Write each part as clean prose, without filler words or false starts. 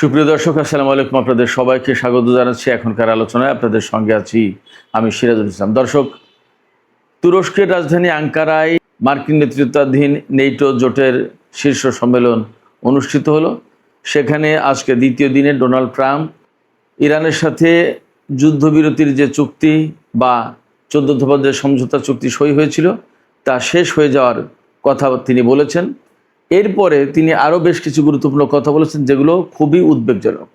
সুপ্রিয় দর্শক, আসসালামু আলাইকুম। আপনাদের সবাইকে স্বাগত জানাচ্ছি এখনকার আলোচনায়। আপনাদের সঙ্গে আছি আমি সিরাজুল ইসলাম। দর্শক, তুরস্কের রাজধানী আঙ্কারায় মার্কিন নেতৃত্বাধীন নেটো জোটের শীর্ষ সম্মেলন অনুষ্ঠিত হলো। সেখানে আজকে দ্বিতীয় দিনে ডোনাল্ড ট্রাম্প ইরানের সাথে যুদ্ধবিরতির যে চুক্তি বা 14 দফার যে সমঝোতা চুক্তি সই হয়েছিল তা শেষ হয়ে যাওয়ার কথা তিনি বলেছেন। এরপরে তিনি আরও বেশ কিছু গুরুত্বপূর্ণ কথা বলেছেন, যেগুলো খুবই উদ্বেগজনক।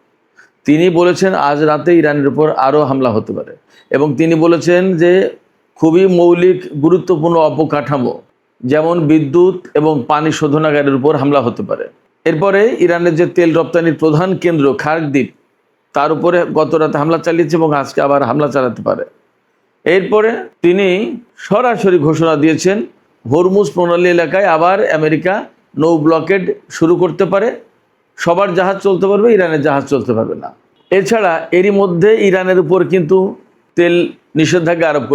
তিনি বলেছেন আজ রাতে ইরানের উপর আরও হামলা হতে পারে, এবং তিনি বলেছেন যে খুবই মৌলিক গুরুত্বপূর্ণ অবকাঠামো যেমন বিদ্যুৎ এবং পানি শোধনাগারের উপর হামলা হতে পারে। এরপরে ইরানের যে তেল রপ্তানির প্রধান কেন্দ্র খার্ক দ্বীপ, তার উপরে গত রাতে হামলা চালিয়েছে এবং আজকে আবার হামলা চালাতে পারে। এরপরে তিনি সরাসরি ঘোষণা দিয়েছেন হরমুজ প্রণালী এলাকায় আবার আমেরিকা নৌ ব্লকেড শুরু করতে পারে। সবার জাহাজ চলতে পারবে, ইরানের জাহাজ চলতে পারবে না। এছাড়া এরই মধ্যে ইরানের উপর কিন্তু তেল নিষেধাজ্ঞা আরোপ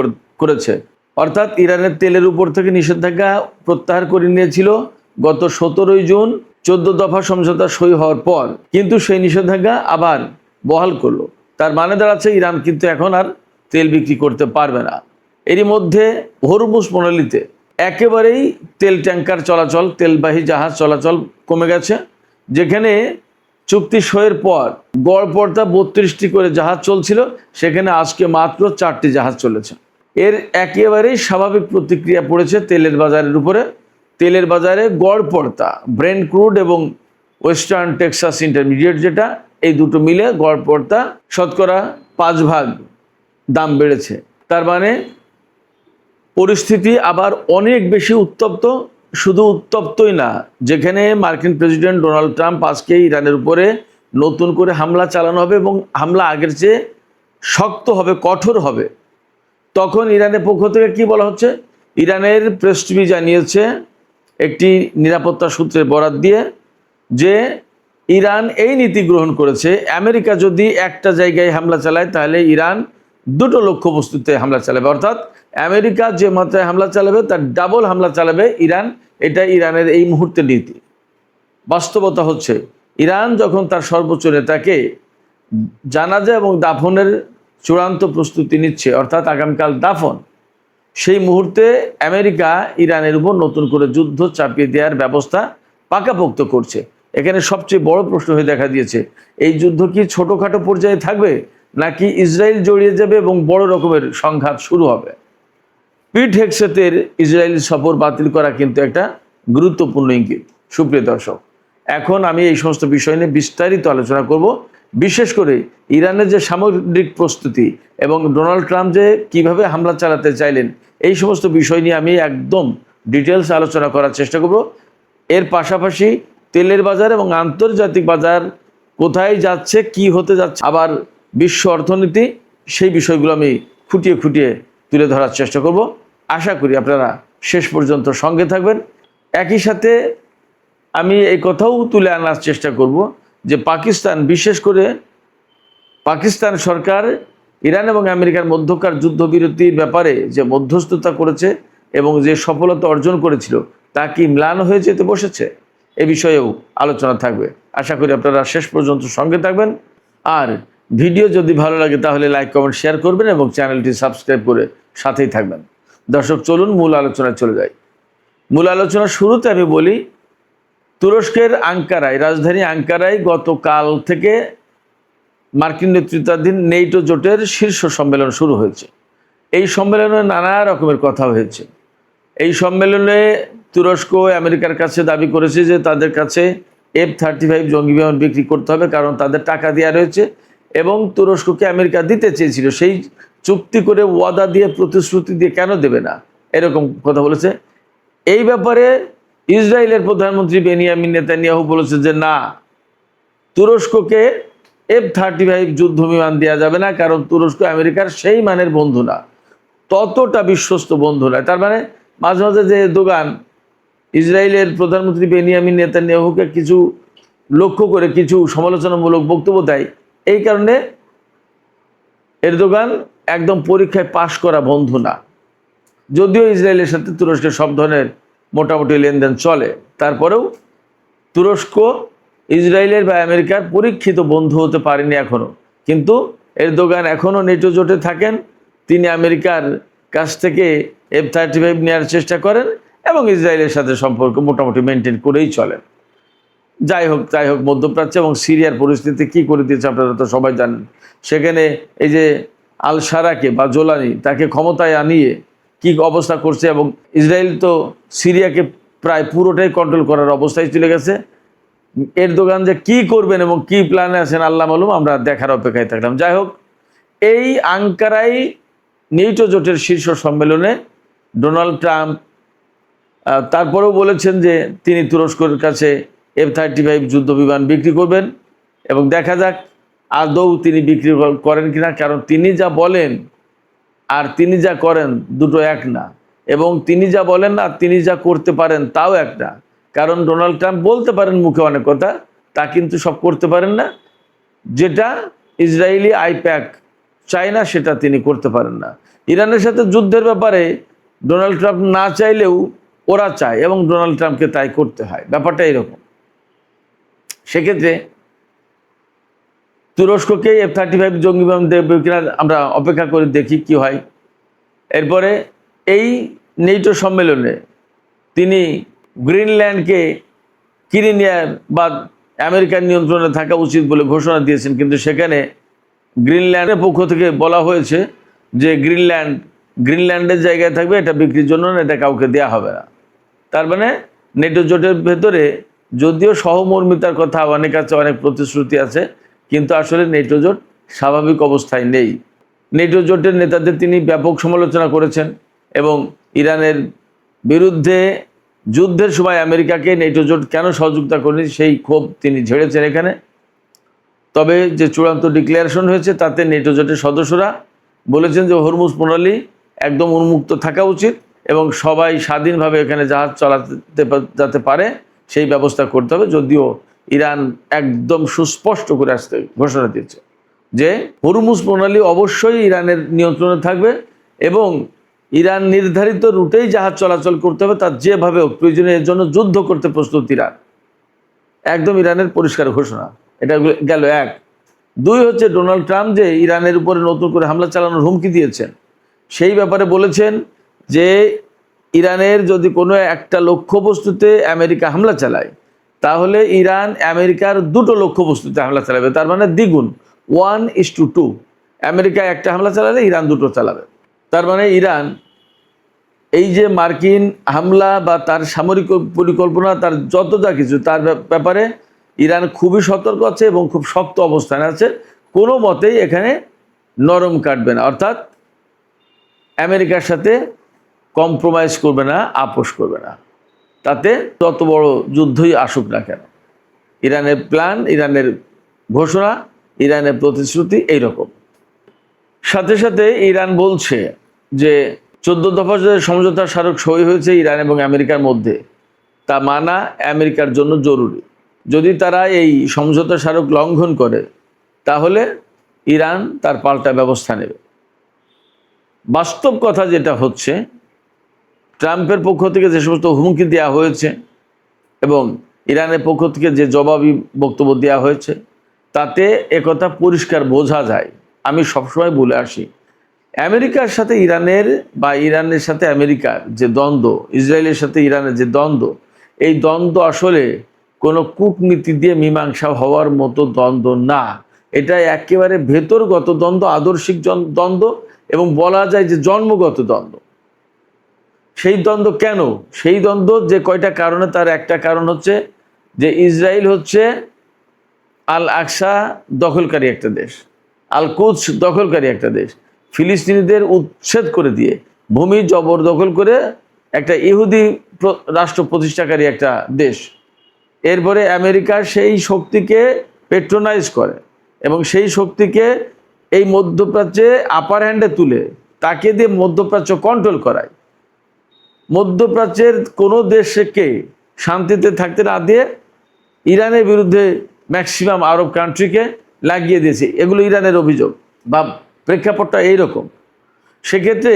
করেছে, অর্থাৎ ইরানের তেলের উপর থেকে নিষেধাজ্ঞা প্রত্যাহার করে নিয়েছিল গত 17 জুন 14 দফা সমঝোতা সই হওয়ার পর, কিন্তু সেই নিষেধাজ্ঞা আবার বহাল করলো। তার মানে দাঁড়াচ্ছে ইরান কিন্তু এখন আর তেল বিক্রি করতে পারবে না। এরই মধ্যে হরমুজ প্রণালীতে একেবারেই তেল ট্যাঙ্কার চলাচল, তেলবাহী জাহাজ চলাচল কমে গেছে। যেখানে চুক্তি সইয়ের পর গড় পড়তা 32টি করে জাহাজ চলছিল, সেখানে আজকে মাত্র 4টি জাহাজ চলেছে। এর একেবারেই স্বাভাবিক প্রতিক্রিয়া পড়েছে তেলের বাজারের উপরে। তেলের বাজারে গড় পড়তা ব্রেন্ট ক্রুড এবং ওয়েস্টার্ন টেক্সাস ইন্টারমিডিয়েট, যেটা এই দুটো মিলে গড় পড়তা শতকরা 5 ভাগ দাম বেড়েছে। তার মানে পরিস্থিতি আবার অনেক বেশি উত্তপ্ত। শুধু উত্তপ্তই না, যেখানে মার্কিন প্রেসিডেন্ট ডোনাল্ড ট্রাম্প আজকে ইরানের উপরে নতুন করে হামলা চালানো হবে এবং হামলা আগের চেয়ে শক্ত হবে, কঠোর হবে, তখন ইরানের পক্ষ থেকে কি বলা হচ্ছে? ইরানের প্রেস টিভি জানিয়েছে একটি নিরাপত্তা সূত্রের বরাত দিয়ে যে ইরান এই নীতি গ্রহণ করেছে, আমেরিকা যদি একটা জায়গায় হামলা চালায় তাহলে ইরান দুটো লক্ষ্যবস্তুতে হামলা চালাবে, অর্থাৎ আমেরিকা যে মাত্রায় হামলা চালাবে তার ডাবল হামলা চালাবে ইরান। এটা ইরানের এই মুহূর্তের নীতি। বাস্তবতা হচ্ছে ইরান যখন তার সর্বোচ্চ নেতাকে জানাজা এবং দাফনের চূড়ান্ত প্রস্তুতি নিচ্ছে, অর্থাৎ আগামীকাল দাফন, সেই মুহূর্তে আমেরিকা ইরানের উপর নতুন করে যুদ্ধ চাপিয়ে দেওয়ার ব্যবস্থা পাকাপোক্ত করছে। এখানে সবচেয়ে বড় প্রশ্ন হয়ে দেখা দিয়েছে, এই যুদ্ধ কি ছোটোখাটো পর্যায়ে থাকবে, নাকি ইসরায়েল জড়িয়ে যাবে এবং বড় রকমের সংঘাত শুরু হবে? পিট হেগসেথের ইসরায়েল সফর বাতিল করা কিন্তু একটা গুরুত্বপূর্ণ ইঙ্গিত। সুপ্রিয় দর্শক, এখন আমি এই সমস্ত বিষয় নিয়ে বিস্তারিত আলোচনা করব। বিশেষ করে ইরানের যে সামরিক প্রস্তুতি এবং ডোনাল্ড ট্রাম্প যে কিভাবে হামলা চালাতে চাইলেন, এই সমস্ত বিষয় নিয়ে আমি একদম ডিটেলস আলোচনা করার চেষ্টা করব। এর পাশাপাশি তেলের বাজার এবং আন্তর্জাতিক বাজার কোথায় যাচ্ছে, কি হতে যাচ্ছে, আবার বিশ্ব অর্থনীতি, সেই বিষয়গুলো আমি খুঁটিয়ে খুঁটিয়ে তুলে ধরার চেষ্টা করব। আশা করি আপনারা শেষ পর্যন্ত সঙ্গে থাকবেন। একই সাথে আমি এই কথাও তুলে আনার চেষ্টা করব যে পাকিস্তান, বিশেষ করে পাকিস্তান সরকার ইরান এবং আমেরিকার মধ্যকার যুদ্ধবিরতির ব্যাপারে যে মধ্যস্থতা করেছে এবং যে সফলতা অর্জন করেছিল তা কি ম্লান হয়ে যেতে বসেছে, এ বিষয়েও আলোচনা থাকবে। আশা করি আপনারা শেষ পর্যন্ত সঙ্গে থাকবেন। আর ভিডিও যদি ভালো লাগে তাহলে লাইক, কমেন্ট, শেয়ার করবেন এবং চ্যানেলটি সাবস্ক্রাইব করে সাথেই থাকবেন। দর্শক, চলুন মূল আলোচনায় চলে যাই। মূল আলোচনার শুরুতে আমি বলি, তুরস্কের আঙ্কারায়, রাজধানী আঙ্কারায় গতকাল থেকে মার্কিন নেতৃত্বাধীন নেটো জোটের শীর্ষ সম্মেলন শুরু হয়েছে। এই সম্মেলনে নানা রকমের কথা হয়েছে। এই সম্মেলনে তুরস্ক আমেরিকার কাছে দাবি করেছে যে তাদের কাছে F-35 জঙ্গি বিমান বিক্রি করতে হবে, কারণ তাদের টাকা দেওয়া রয়েছে এবং তুরস্ককে আমেরিকা দিতে চেয়েছিল। সেই চুক্তি করে, ওয়াদা দিয়ে, প্রতিশ্রুতি দিয়ে কেন দেবে না, এরকম কথা বলেছে। এই ব্যাপারে ইসরায়েলের প্রধানমন্ত্রী বেনিয়ামিন নেতানিয়াহু বলেছে যে না, তুরস্ককে F-35 যুদ্ধ বিমান দেওয়া যাবে না, কারণ তুরস্ক আমেরিকার সেই মানের বন্ধু না, ততটা বিশ্বস্ত বন্ধু নয়। তার মানে মাঝে মাঝে যে দোকান ইসরায়েলের প্রধানমন্ত্রী বেনিয়ামিন নেতানিয়াহুকে কিছু লক্ষ্য করে কিছু সমালোচনামূলক বক্তব্য দেয়, এই কারণে এরদোগান একদম পরীক্ষায় পাশ করা বন্ধু না। যদিও ইসরায়েলের সাথে তুরস্কের সব ধরনের মোটামুটি লেনদেন চলে, তারপরেও তুরস্ক ইসরায়েলের বা আমেরিকার পরীক্ষিত বন্ধু হতে পারেনি এখনো, কিন্তু এরদোগান এখনো নেটো জোটে থাকেন। তিনি আমেরিকার কাছ থেকে F-35 নেওয়ার চেষ্টা করেন এবং ইসরায়েলের সাথে সম্পর্ক মোটামুটি মেনটেন করেই চলেন। যাই হোক তাই হোক, মধ্যপ্রাচ্য এবং সিরিয়ার পরিস্থিতি কি করে দিয়েছে আপনারা তো সবাই জানেন। সেখানে এই যে আল সারাকে বা জোলানি, তাকে ক্ষমতায় আনিয়ে কি অবস্থা করছে, এবং ইসরায়েল তো সিরিয়াকে প্রায় পুরোটাই কন্ট্রোল করার অবস্থায় চলে গেছে। এরদোগান যে কি করবেন এবং কি প্ল্যানে আছেন আল্লাহ মালুম, আমরা দেখার অপেক্ষায় থাকলাম। যাই হোক, এই আঙ্কারায় নেটো জোটের শীর্ষ সম্মেলনে ডোনাল্ড ট্রাম্প তারপরেও বলেছেন যে তিনি তুরস্কের কাছে F-35 যুদ্ধ বিমান বিক্রি করবেন, এবং দেখা যাক আদৌ তিনি বিক্রি করেন কিনা। কারণ তিনি যা বলেন আর তিনি যা করেন দুটো এক না, এবং তিনি যা বলেন না তিনি যা করতে পারেন তাও এক না। কারণ ডোনাল্ড ট্রাম্প বলতে পারেন মুখে অনেক কথা, তা কিন্তু সব করতে পারেন না। যেটা ইসরায়েলি আইপ্যাক চায় না সেটা তিনি করতে পারেন না। ইরানের সাথে যুদ্ধের ব্যাপারে ডোনাল্ড ট্রাম্প না চাইলেও ওরা চায়, এবং ডোনাল্ড ট্রাম্পকে তাই করতে হয়। ব্যাপারটা এরকম। সেক্ষেত্রে তুরস্ককে F-35 জঙ্গি বিমান দেবে কিনা আমরা অপেক্ষা করে দেখি কি হয়। এরপরে এই নেটো সম্মেলনে তিনি গ্রিনল্যান্ডকে কিনে নেওয়ার বা আমেরিকার নিয়ন্ত্রণে থাকা উচিত বলে ঘোষণা দিয়েছেন, কিন্তু সেখানে গ্রিনল্যান্ডের পক্ষ থেকে বলা হয়েছে যে গ্রিনল্যান্ডের জায়গায় থাকবে, এটা বিক্রির জন্য না, এটা কাউকে দেওয়া হবে না। তার মানে নেটো জোটের ভেতরে যদিও সহমর্মিতার কথা অনেক আছে, অনেক প্রতিশ্রুতি আছে, কিন্তু আসলে নেটো জোট স্বাভাবিক অবস্থায় নেই। নেটো জোটের নেতাদের তিনি ব্যাপক সমালোচনা করেছেন, এবং ইরানের বিরুদ্ধে যুদ্ধের সময় আমেরিকাকে নেটো জোট কেন সহযোগিতা করেনি সেই ক্ষোভ তিনি ঝেড়েছেন এখানে। তবে যে চূড়ান্ত ডিক্লারেশন হয়েছে তাতে নেটো জোটের সদস্যরা বলেছেন যে হরমুজ প্রণালী একদম উন্মুক্ত থাকা উচিত, এবং সবাই স্বাধীনভাবে এখানে জাহাজ চালাতে যাতে পারে সেই ব্যবস্থা করতে হবে। যদিও ইরান একদম সুস্পষ্ট করে আসতে ঘোষণা দিয়েছে যে হরমুজ প্রণালী অবশ্যই ইরানের নিয়ন্ত্রণে থাকবে, এবং ইরান নির্ধারিত রুটেই জাহাজ চলাচল করতে হবে, তার যেভাবে হোক প্রয়োজনে এর জন্য যুদ্ধ করতে প্রস্তুত ইরান। একদম ইরানের পরিষ্কার ঘোষণা। এটা গেল এক। দুই হচ্ছে ডোনাল্ড ট্রাম্প যে ইরানের উপরে নতুন করে হামলা চালানোর হুমকি দিয়েছেন, সেই ব্যাপারে বলেছেন যে ইরানের যদি কোনো একটা লক্ষ্যবস্তুতে আমেরিকা হামলা চালায়, তাহলে ইরান আমেরিকার দুটো লক্ষ্যবস্তুতে হামলা চালাবে। তার মানে দ্বিগুণ, 1:2। আমেরিকা একটা হামলা চালালে ইরান দুটো চালাবে। তার মানে ইরান এই যে মার্কিন হামলা বা তার সামরিক পরিকল্পনা, তার যত যা কিছু, তার ব্যাপারে ইরান খুবই সতর্ক আছে এবং খুব শক্ত অবস্থানে আছে। কোনো মতেই এখানে নরম কাটবে না, অর্থাৎ আমেরিকার সাথে কম্প্রোমাইজ করবে না, আপোষ করবে না, তাতে তত বড় যুদ্ধই আসুক না কেন। ইরানের প্ল্যান, ইরানের ঘোষণা, ইরানের প্রতিশ্রুতি এইরকম। সাথে সাথে ইরান বলছে যে 14 দফা যে সমঝোতা স্মারক সই হয়েছে ইরান এবং আমেরিকার মধ্যে, তা মানা আমেরিকার জন্য জরুরি। যদি তারা এই সমঝোতা স্মারক লঙ্ঘন করে তাহলে ইরান তার পাল্টা ব্যবস্থা নেবে। বাস্তব কথা যেটা হচ্ছে, ট্রাম্পের পক্ষ থেকে যে সমস্ত হুমকি দেওয়া হয়েছে এবং ইরানের পক্ষ থেকে যে জবাবি বক্তব্য দেওয়া হয়েছে, তাতে একথা পরিষ্কার বোঝা যায়। আমি সবসময় বলে আসি, আমেরিকার সাথে ইরানের বা ইরানের সাথে আমেরিকার যে দ্বন্দ্ব, ইসরায়েলের সাথে ইরানের যে দ্বন্দ্ব, এই দ্বন্দ্ব আসলে কোনো কূটনীতি দিয়ে মীমাংসা হওয়ার মতো দ্বন্দ্ব না। এটা একেবারে ভেতরগত দ্বন্দ্ব, আদর্শিক দ্বন্দ্ব, এবং বলা যায় যে জন্মগত দ্বন্দ্ব। সেই দ্বন্দ্ব কেন? সেই দ্বন্দ্ব যে কয়টা কারণে, তার একটা কারণ হচ্ছে যে ইসরায়েল হচ্ছে আল আকসা দখলকারী একটা দেশ, আল কুদস দখলকারী একটা দেশ। ফিলিস্তিনিদের উচ্ছেদ করে দিয়ে ভূমি জবরদখল করে একটা ইহুদি রাষ্ট্র প্রতিষ্ঠাকারী একটা দেশ। এরপরে আমেরিকা সেই শক্তিকে পেট্রোনাইজ করে এবং সেই শক্তিকে এই মধ্যপ্রাচ্যে আপার হ্যান্ডে তুলে তাকে দিয়ে মধ্যপ্রাচ্য কন্ট্রোল করায়। মধ্যপ্রাচ্যের কোনো দেশকে শান্তিতে থাকতে না দিয়ে ইরানের বিরুদ্ধে ম্যাক্সিমাম আরব কান্ট্রিকে লাগিয়ে দিয়েছে। এগুলো ইরানের অভিযোগ বা প্রেক্ষাপটটা এইরকম। সেক্ষেত্রে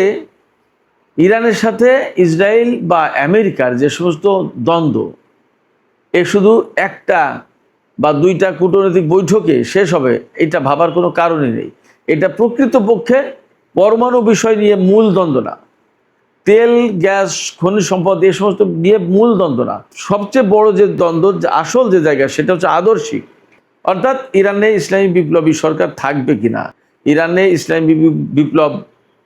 ইরানের সাথে ইসরায়েল বা আমেরিকার যে সমস্ত দ্বন্দ্ব, এ শুধু একটা বা 2টা কূটনৈতিক বৈঠকে শেষ হবে, এটা ভাবার কোনো কারণই নেই। এটা প্রকৃতপক্ষে পরমাণু বিষয় নিয়ে মূল দ্বন্দ্ব না, তেল গ্যাস খনিজ সম্পদ এই সমস্ত নিয়ে মূল দ্বন্দ্ব না। সবচেয়ে বড় যে দ্বন্দ্ব, আসল যে জায়গা, সেটা হচ্ছে আদর্শিক। অর্থাৎ ইরানে ইসলামী বিপ্লবী সরকার থাকবে কিনা, ইরানে ইসলামী বিপ্লব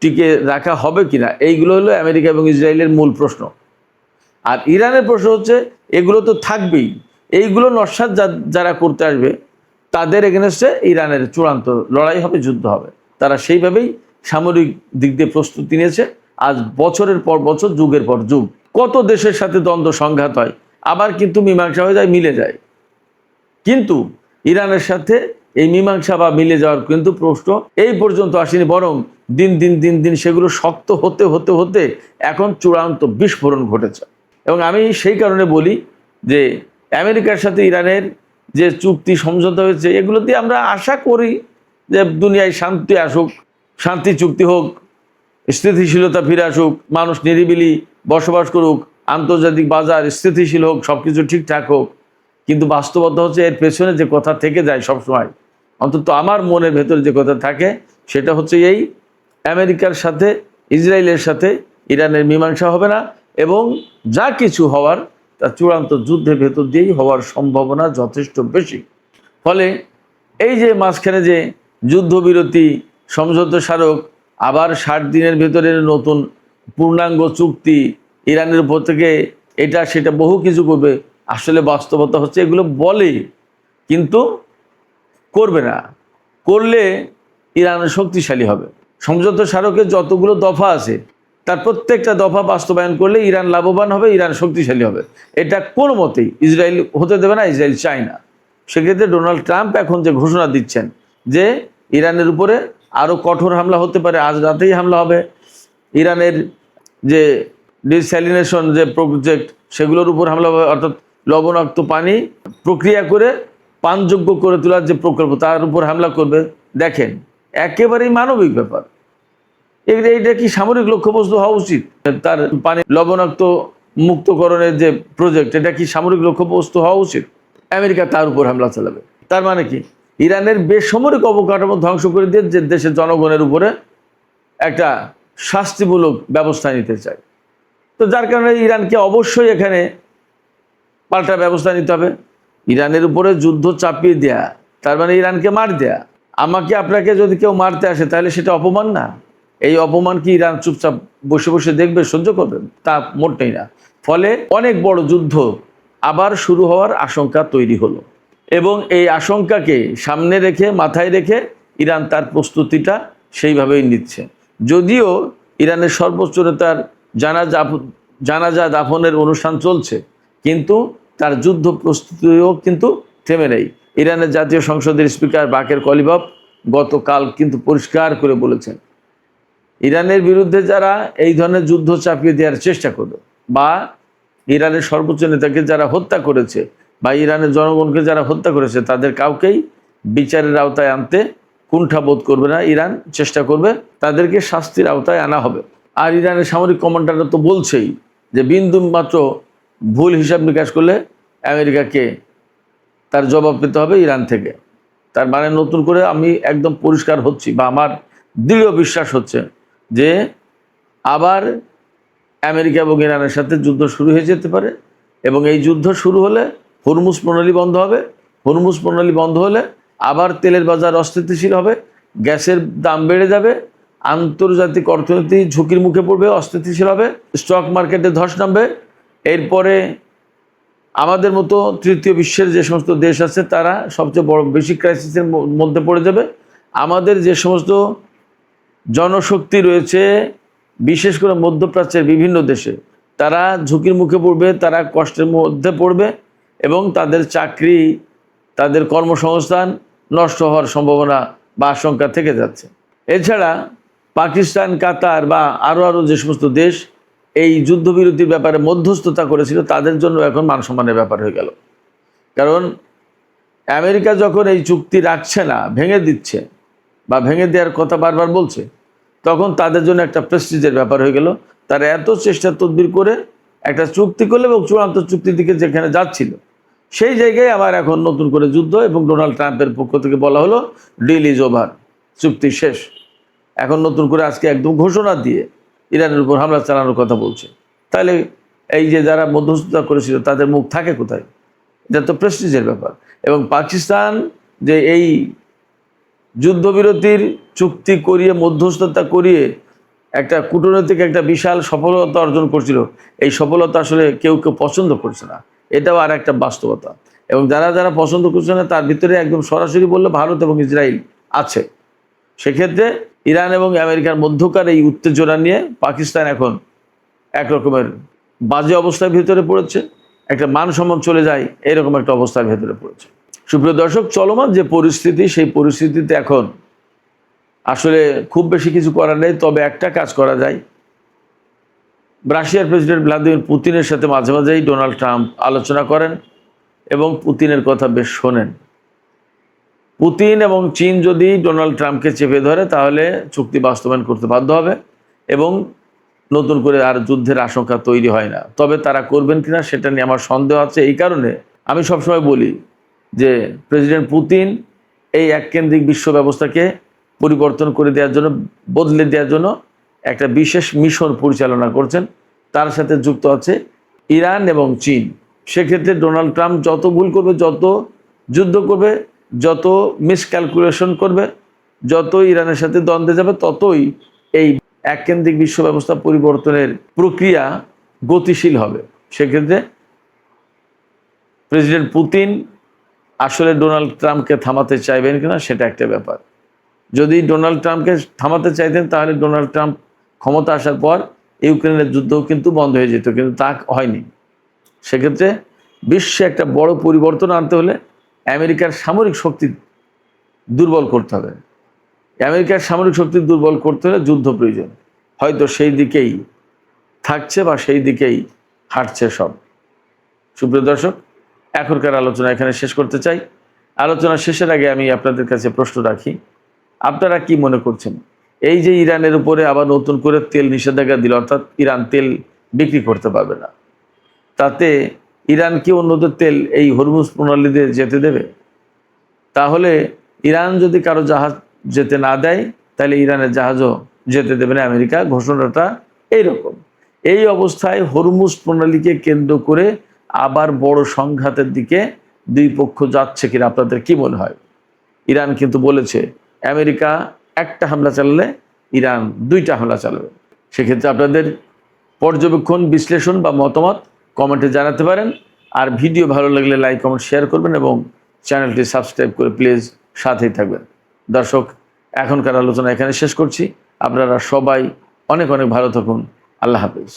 টিকে রাখা হবে কিনা, এইগুলো হলো আমেরিকা এবং ইসরায়েলের মূল প্রশ্ন। আর ইরানের প্রশ্ন হচ্ছে এগুলো তো থাকবেই, এইগুলো নস্যাৎ যারা করতে আসবে তাদের এগেনস্টে ইরানের চূড়ান্ত লড়াই হবে, যুদ্ধ হবে। তারা সেইভাবেই সামরিক দিক দিয়ে প্রস্তুতি নিয়েছে। আজ বছরের পর বছর, যুগের পর যুগ কত দেশের সাথে দ্বন্দ্ব সংঘাত হয়, আবার কিন্তু মীমাংসা হয়ে যায়, মিলে যায়। কিন্তু ইরানের সাথে এই মীমাংসা বা মিলে যাওয়ার কিন্তু প্রশ্ন এই পর্যন্ত আসেনি, বরং দিন দিন দিন দিন সেগুলো শক্ত হতে হতে হতে এখন চূড়ান্ত বিস্ফোরণ ঘটেছে। এবং আমি সেই কারণে বলি যে আমেরিকার সাথে ইরানের যে চুক্তি সমঝোতা হয়েছে, এগুলো দিয়ে আমরা আশা করি যে দুনিয়ায় শান্তি আসুক, শান্তি চুক্তি হোক, স্থিতিশীলতা ফিরে আসুক, মানুষ নিরিবিলি বসবাস করুক, আন্তর্জাতিক বাজার স্থিতিশীল হোক, সব কিছু ঠিকঠাক হোক। কিন্তু বাস্তবতা হচ্ছে এর পেছনে যে কথা থেকে যায় সবসময়, অন্তত আমার মনের ভেতরে যে কথা থাকে, সেটা হচ্ছে এই আমেরিকার সাথে ইসরায়েলের সাথে ইরানের মীমাংসা হবে না, এবং যা কিছু হওয়ার তা চূড়ান্ত যুদ্ধের ভেতর দিয়েই হওয়ার সম্ভাবনা যথেষ্ট বেশি। ফলে এই যে মাঝখানে যে যুদ্ধবিরতি সমঝোতা স্মারক, আবার 60 দিনের ভেতরে নতুন পূর্ণাঙ্গ চুক্তি, ইরানের উপর থেকে এটা সেটা বহু কিছু করবে, আসলে বাস্তবতা হচ্ছে এগুলো বলে কিন্তু করবে না। করলে ইরান শক্তিশালী হবে। সমঝোতা স্মারকের যতগুলো দফা আছে তার প্রত্যেকটা দফা বাস্তবায়ন করলে ইরান লাভবান হবে, ইরান শক্তিশালী হবে। এটা কোনো মতেই ইসরায়েল হতে দেবে না, ইসরায়েল চায় না। সেক্ষেত্রে ডোনাল্ড ট্রাম্প এখন যে ঘোষণা দিচ্ছেন যে ইরানের উপরে আরও কঠোর হামলা হতে পারে, আজ রাতেই হামলা হবে, ইরানের যে ডিস্যালিনেশন যে প্রজেক্ট সেগুলোর উপর হামলা হবে, অর্থাৎ লবণাক্ত পানি প্রক্রিয়া করে পানযোগ্য করে তোলার যে প্রকল্প তার উপর হামলা করবে। দেখেন, একেবারেই মানবিক ব্যাপার। এইটা কি সামরিক লক্ষ্যবস্তু হওয়া উচিত? তার পানি লবণাক্ত মুক্তকরণের যে প্রজেক্ট, এটা কি সামরিক লক্ষ্যবস্তু হওয়া উচিত? আমেরিকা তার উপর হামলা চালাবে। তার মানে কি ইরানের বেসামরিক অবকাঠামো ধ্বংস করে দিয়ে যে দেশের জনগণের উপরে একটা শাস্তিমূলক ব্যবস্থা নিতে চায়। তো যার কারণে ইরানকে অবশ্যই এখানে পাল্টা ব্যবস্থা নিতে হবে। ইরানের উপরে যুদ্ধ চাপিয়ে দেয়া তার মানে ইরানকে মার দেয়া। আমাকে আপনাকে যদি কেউ মারতে আসে তাহলে সেটা অপমান না? এই অপমান কি ইরান চুপচাপ বসে বসে দেখবে, সহ্য করবে? তা মোটেই না। ফলে অনেক বড় যুদ্ধ আবার শুরু হওয়ার আশঙ্কা তৈরি হলো, এবং এই আশঙ্কাকে সামনে রেখে, মাথায় রেখে ইরান তার প্রস্তুতিটা সেইভাবেই নিচ্ছে। যদিও ইরানের সর্বোচ্চ নেতার জানাজা দাফনের অনুষ্ঠান চলছে, কিন্তু তার যুদ্ধ প্রস্তুতিও কিন্তু থেমে নেই। ইরানের জাতীয় সংসদের স্পিকার বাকের কলিবাফ গতকাল কিন্তু পরিষ্কার করে বলেছেন, ইরানের বিরুদ্ধে যারা এই ধরনের যুদ্ধ চাপিয়ে দেওয়ার চেষ্টা করবে, বা ইরানের সর্বোচ্চ নেতাকে যারা হত্যা করেছে, বা ইরানের জনগণকে যারা হত্যা করেছে, তাদের কাউকেই বিচারের আওতায় আনতে কুণ্ঠাবোধ করবে না। ইরান চেষ্টা করবে তাদেরকে শাস্তির আওতায় আনা হবে। আর ইরানের সামরিক কমান্ডাররা তো বলছেই যে বিন্দু মাত্র ভুল হিসাব নিকাশ করলে আমেরিকাকে তার জবাব পেতে হবে ইরান থেকে। তার মানে নতুন করে আমি একদম পরিষ্কার হচ্ছি, বা আমার দৃঢ় বিশ্বাস হচ্ছে যে আবার আমেরিকা এবং ইরানের সাথে যুদ্ধ শুরু হয়ে যেতে পারে। এবং এই যুদ্ধ শুরু হলে হরমুজ প্রণালী বন্ধ হবে। হরমুজ প্রণালী বন্ধ হলে আবার তেলের বাজার অস্থিতিশীল হবে, গ্যাসের দাম বেড়ে যাবে, আন্তর্জাতিক অর্থনীতি ঝুঁকির মুখে পড়বে, অস্থিতিশীল হবে, স্টক মার্কেটে ধস নামবে। এরপরে আমাদের মতো তৃতীয় বিশ্বের যে সমস্ত দেশ আছে তারা সবচেয়ে বড় বেশি ক্রাইসিসের মধ্যে পড়ে যাবে। আমাদের যে সমস্ত জনশক্তি রয়েছে, বিশেষ করে মধ্যপ্রাচ্যের বিভিন্ন দেশে, তারা ঝুঁকির মুখে পড়বে, তারা কষ্টের মধ্যে পড়বে, এবং তাদের চাকরি, তাদের কর্মসংস্থান নষ্ট হওয়ার সম্ভাবনা বা আশঙ্কা থেকে যাচ্ছে। এছাড়া পাকিস্তান, কাতার বা আরও যে সমস্ত দেশ এই যুদ্ধবিরতির ব্যাপারে মধ্যস্থতা করেছিল, তাদের জন্য এখন মানসম্মানের ব্যাপার হয়ে গেল। কারণ আমেরিকা যখন এই চুক্তি রাখছে না, ভেঙে দিচ্ছে বা ভেঙে দেওয়ার কথা বারবার বলছে, তখন তাদের জন্য একটা প্রেস্টিজের ব্যাপার হয়ে গেল। তারা এত চেষ্টা তদবির করে একটা চুক্তি করলে এবং চূড়ান্ত চুক্তির দিকে যেখানে যাচ্ছিল, সেই জায়গায় আবার এখন নতুন করে যুদ্ধ, এবং ডোনাল্ড ট্রাম্পের পক্ষ থেকে বলা হলো ডিল ইজ ওভার, চুক্তি শেষ। এখন নতুন করে আজকে একদম ঘোষণা দিয়ে ইরানের উপর হামলা চালানোর কথা বলছে। তাহলে এই যে যারা মধ্যস্থতা করেছিল তাদের মুখ থাকে কোথায়? এটা তো প্রেস্টিজের ব্যাপার। এবং পাকিস্তান যে এই যুদ্ধবিরতির চুক্তি করিয়ে মধ্যস্থতা করিয়ে একটা কূটনৈতিক একটা বিশাল সফলতা অর্জন করছিল, এই সফলতা আসলে কেউ কেউ পছন্দ করছে না, এটাও আর একটা বাস্তবতা। এবং যারা যারা পছন্দ করছে না তার ভিতরে একদম সরাসরি বললে ভারত এবং ইসরায়েল আছে। সেক্ষেত্রে ইরান এবং আমেরিকার মধ্যকার এই উত্তেজনা নিয়ে পাকিস্তান এখন একরকমের বাজে অবস্থার ভিতরে পড়েছে, একটা মান সম্মান চলে যায় এরকম একটা অবস্থার ভেতরে পড়েছে। সুপ্রিয় দর্শক, চলমান যে পরিস্থিতি, সেই পরিস্থিতিতে এখন আসলে খুব বেশি কিছু করার নেই। তবে একটা কাজ করা যায়, রাশিয়ার প্রেসিডেন্ট ভ্লাদিমির পুতিনের সাথে মাঝে মাঝেই ডোনাল্ড ট্রাম্প আলোচনা করেন এবং পুতিনের কথা বেশ শোনেন। পুতিন এবং চীন যদি ডোনাল্ড ট্রাম্পকে চেপে ধরে তাহলে চুক্তি বাস্তবায়ন করতে বাধ্য হবে এবং নতুন করে আর যুদ্ধের আশঙ্কা তৈরি হয় না। তবে তারা করবেন কিনা সেটা নিয়ে আমার সন্দেহ আছে। এই কারণে আমি সবসময় বলি যে প্রেসিডেন্ট পুতিন এই এককেন্দ্রিক বিশ্ব ব্যবস্থাকে পরিবর্তন করে দেওয়ার জন্য, বদলে দেওয়ার জন্য একটা বিশেষ মিশন পরিচালনা করছেন। তার সাথে যুক্ত আছে ইরান এবং চীন। সেক্ষেত্রে ডোনাল্ড ট্রাম্প যত ভুল করবে, যত যুদ্ধ করবে, যত মিসক্যালকুলেশন করবে, যত ইরানের সাথে দ্বন্দ্বে যাবে, ততই এই এককেন্দ্রিক বিশ্ব ব্যবস্থা পরিবর্তনের প্রক্রিয়া গতিশীল হবে। সেক্ষেত্রে প্রেসিডেন্ট পুতিন আসলে ডোনাল্ড ট্রাম্পকে থামাতে চাইবেন কিনা সেটা একটা ব্যাপার। যদি ডোনাল্ড ট্রাম্পকে থামাতে চাইতেন তাহলে ডোনাল্ড ট্রাম্প ক্ষমতা আসার পর ইউক্রেনের যুদ্ধও কিন্তু বন্ধ হয়ে যেত, কিন্তু তা হয়নি। সেক্ষেত্রে বিশ্বে একটা বড় পরিবর্তন আনতে হলে আমেরিকার সামরিক শক্তি দুর্বল করতে হবে। আমেরিকার সামরিক শক্তি দুর্বল করতে হলে যুদ্ধ প্রয়োজন। হয়তো সেই দিকেই থাকছে বা সেই দিকেই হাঁটছে সব। সুপ্রিয় দর্শক, এখনকার আলোচনা এখানে শেষ করতে চাই। আলোচনা শেষের আগে আমি আপনাদের কাছে প্রশ্ন রাখি, আপনারা কি মনে করছেন? এই যে ইরানের উপরে আবার নতুন করে তেল নিষেধাজ্ঞা দিল, অর্থাৎ ইরান তেল বিক্রি করতে পারবে না, তাতে ইরান কি অন্যদের তেল এই হরমুজ প্রণালী দিয়ে যেতে দেবে? তাহলে ইরান যদি কারো জাহাজ যেতে না দেয় তাহলে ইরানের জাহাজও যেতে দেবে না আমেরিকা। ঘোষণাটা এইরকম। এই অবস্থায় হরমুজ প্রণালীকে কেন্দ্র করে আবার বড় সংঘাতের দিকে দুই পক্ষ যাচ্ছে কিনা আপনাদের কি মনে হয়? ইরান কিন্তু বলেছে আমেরিকা একটা হামলা চালালে ইরান দুইটা হামলা চালাবে। সেক্ষেত্রে আপনাদের পর্যবেক্ষণ, বিশ্লেষণ বা মতামত কমেন্টে জানাতে পারেন। আর ভিডিও ভালো লাগলে লাইক, কমেন্ট, শেয়ার করবেন এবং চ্যানেলটি সাবস্ক্রাইব করে প্লিজ সাথেই থাকবেন। দর্শক, এখনকার আলোচনা এখানে শেষ করছি। আপনারা সবাই অনেক অনেক ভালো থাকুন। আল্লাহ হাফেজ।